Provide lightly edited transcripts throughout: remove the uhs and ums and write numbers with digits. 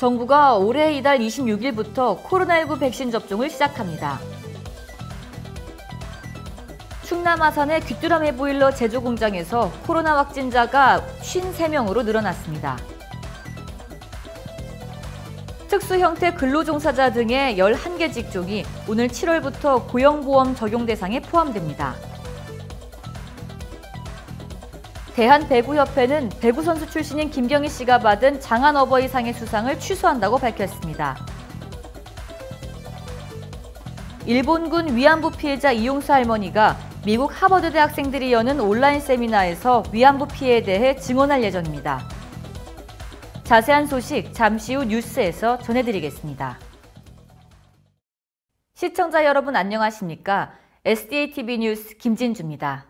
정부가 올해 이달 26일부터 코로나19 백신 접종을 시작합니다. 충남 아산의 귀뚜라미 보일러 제조 공장에서 코로나 확진자가 53명으로 늘어났습니다. 특수 형태 근로종사자 등의 11개 직종이 오늘 7월부터 고용보험 적용 대상에 포함됩니다. 대한배구협회는 배구 선수 출신인 김경희 씨가 받은 장한 어버이상의 수상을 취소한다고 밝혔습니다. 일본군 위안부 피해자 이용수 할머니가 미국 하버드 대학생들이 여는 온라인 세미나에서 위안부 피해에 대해 증언할 예정입니다. 자세한 소식 잠시 후 뉴스에서 전해드리겠습니다. 시청자 여러분 안녕하십니까? SDATV 뉴스 김진주입니다.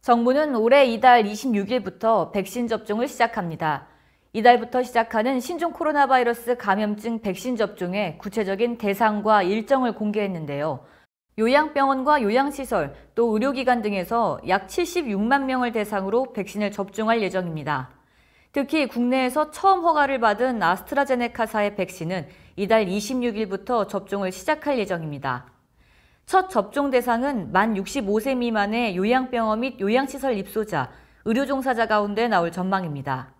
정부는 올해 이달 26일부터 백신 접종을 시작합니다. 이달부터 시작하는 신종 코로나 바이러스 감염증 백신 접종의 구체적인 대상과 일정을 공개했는데요. 요양병원과 요양시설, 또 의료기관 등에서 약 76만 명을 대상으로 백신을 접종할 예정입니다. 특히 국내에서 처음 허가를 받은 아스트라제네카사의 백신은 이달 26일부터 접종을 시작할 예정입니다. 첫 접종 대상은 만 65세 미만의 요양병원 및 요양시설 입소자, 의료종사자 가운데 나올 전망입니다.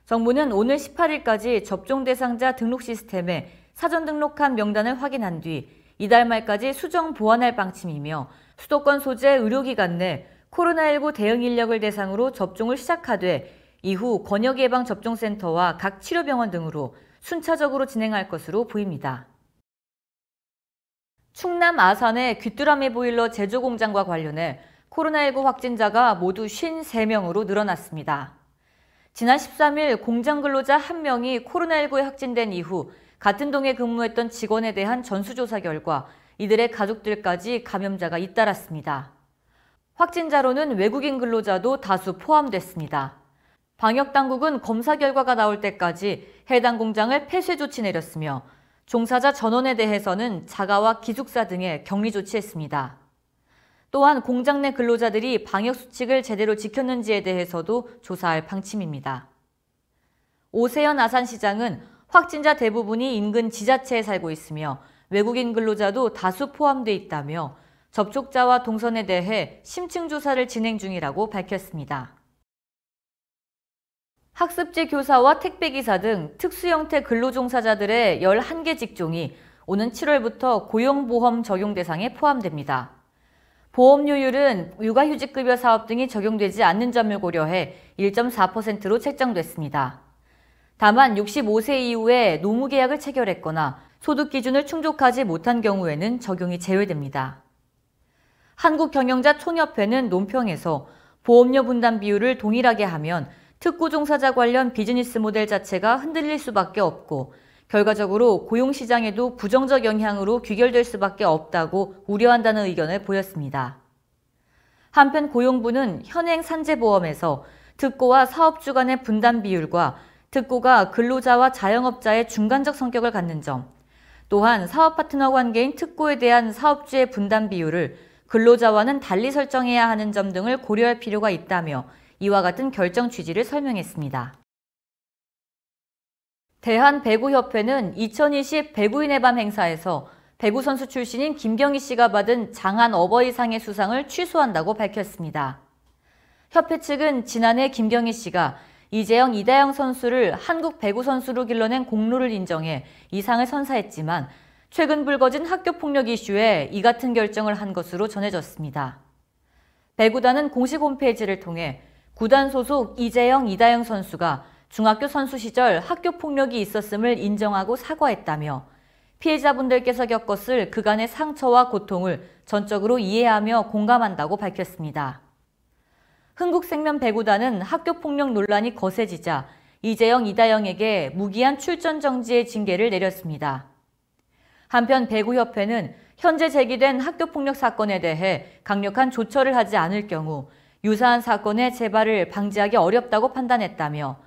정부는 오늘 18일까지 접종 대상자 등록 시스템에 사전 등록한 명단을 확인한 뒤 이달 말까지 수정 보완할 방침이며 수도권 소재 의료기관 내 코로나19 대응 인력을 대상으로 접종을 시작하되 이후 권역예방접종센터와 각 치료병원 등으로 순차적으로 진행할 것으로 보입니다. 충남 아산의 귀뚜라미 보일러 제조 공장과 관련해 코로나19 확진자가 모두 53명으로 늘어났습니다. 지난 13일 공장 근로자 1명이 코로나19에 확진된 이후 같은 동에 근무했던 직원에 대한 전수조사 결과 이들의 가족들까지 감염자가 잇따랐습니다. 확진자로는 외국인 근로자도 다수 포함됐습니다. 방역당국은 검사 결과가 나올 때까지 해당 공장을 폐쇄 조치 내렸으며 종사자 전원에 대해서는 자가와 기숙사 등에 격리 조치했습니다. 또한 공장 내 근로자들이 방역수칙을 제대로 지켰는지에 대해서도 조사할 방침입니다. 오세연 아산시장은 확진자 대부분이 인근 지자체에 살고 있으며 외국인 근로자도 다수 포함돼 있다며 접촉자와 동선에 대해 심층 조사를 진행 중이라고 밝혔습니다. 학습지 교사와 택배기사 등 특수형태 근로종사자들의 11개 직종이 오는 7월부터 고용보험 적용 대상에 포함됩니다. 보험료율은 육아휴직급여 사업 등이 적용되지 않는 점을 고려해 1.4%로 책정됐습니다. 다만 65세 이후에 노무계약을 체결했거나 소득 기준을 충족하지 못한 경우에는 적용이 제외됩니다. 한국경영자총협회는 논평에서 보험료 분담 비율을 동일하게 하면 특구 종사자 관련 비즈니스 모델 자체가 흔들릴 수밖에 없고 결과적으로 고용시장에도 부정적 영향으로 귀결될 수밖에 없다고 우려한다는 의견을 보였습니다. 한편 고용부는 현행 산재보험에서 특고와 사업주 간의 분담 비율과 특고가 근로자와 자영업자의 중간적 성격을 갖는 점, 또한 사업 파트너 관계인 특고에 대한 사업주의 분담 비율을 근로자와는 달리 설정해야 하는 점 등을 고려할 필요가 있다며 이와 같은 결정 취지를 설명했습니다. 대한배구협회는 2020 배구인의 밤 행사에서 배구 선수 출신인 김경희 씨가 받은 장한 어버이상의 수상을 취소한다고 밝혔습니다. 협회 측은 지난해 김경희 씨가 이재영, 이다영 선수를 한국 배구 선수로 길러낸 공로를 인정해 이 상을 선사했지만 최근 불거진 학교폭력 이슈에 이 같은 결정을 한 것으로 전해졌습니다. 배구단은 공식 홈페이지를 통해 구단 소속 이재영, 이다영 선수가 중학교 선수 시절 학교 폭력이 있었음을 인정하고 사과했다며 피해자분들께서 겪었을 그간의 상처와 고통을 전적으로 이해하며 공감한다고 밝혔습니다. 흥국생명 배구단은 학교 폭력 논란이 거세지자 이재영, 이다영에게 무기한 출전 정지의 징계를 내렸습니다. 한편 배구협회는 현재 제기된 학교 폭력 사건에 대해 강력한 조처를 하지 않을 경우 유사한 사건의 재발을 방지하기 어렵다고 판단했다며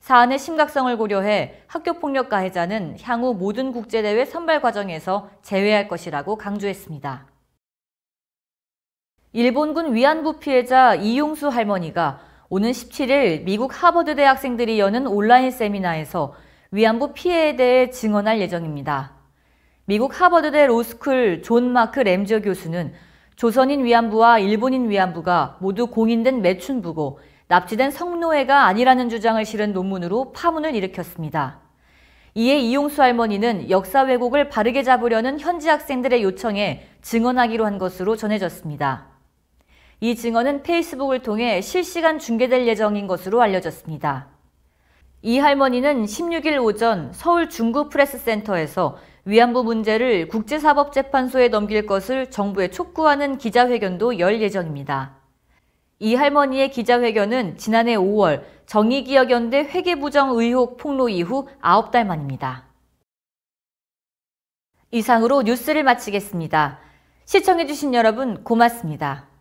사안의 심각성을 고려해 학교폭력 가해자는 향후 모든 국제대회 선발 과정에서 제외할 것이라고 강조했습니다. 일본군 위안부 피해자 이용수 할머니가 오는 17일 미국 하버드 대학생들이 여는 온라인 세미나에서 위안부 피해에 대해 증언할 예정입니다. 미국 하버드대 로스쿨 존 마크 램저 교수는 조선인 위안부와 일본인 위안부가 모두 공인된 매춘부고 납치된 성노예가 아니라는 주장을 실은 논문으로 파문을 일으켰습니다. 이에 이용수 할머니는 역사 왜곡을 바르게 잡으려는 현지 학생들의 요청에 증언하기로 한 것으로 전해졌습니다. 이 증언은 페이스북을 통해 실시간 중계될 예정인 것으로 알려졌습니다. 이 할머니는 16일 오전 서울 중구프레스센터에서 위안부 문제를 국제사법재판소에 넘길 것을 정부에 촉구하는 기자회견도 열 예정입니다. 이 할머니의 기자회견은 지난해 5월 정의기억연대 회계부정 의혹 폭로 이후 9달 만입니다. 이상으로 뉴스를 마치겠습니다. 시청해주신 여러분 고맙습니다.